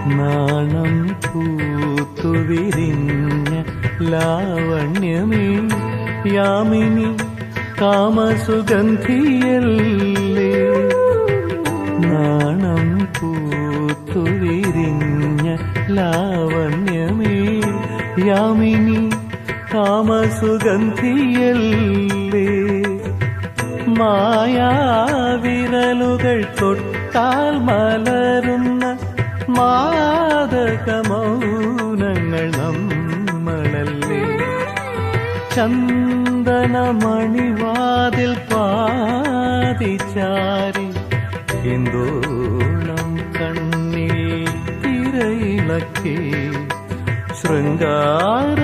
നാണം പൂത്തുവിരിഞ്ഞ ലാവണ്യമേ യാമിനി കാമസുഗന്ധിയല്ലേ. നാണം പൂത്തുവിരിഞ്ഞ ലാവണ്യമേ യാമിനി കാമസുഗന്ധിയല്ലേ. മായാവിരലുകൾ തൊട്ടാൽ മലരുന്ന മാദകമൗനങ്ങൾ നമ്മളല്ലേ. ചന്ദനമണിവാതിൽ പാതിച്ചാരി എന്തോളം കണ്ണിൽ തിരയിളക്കി ശൃംഗാര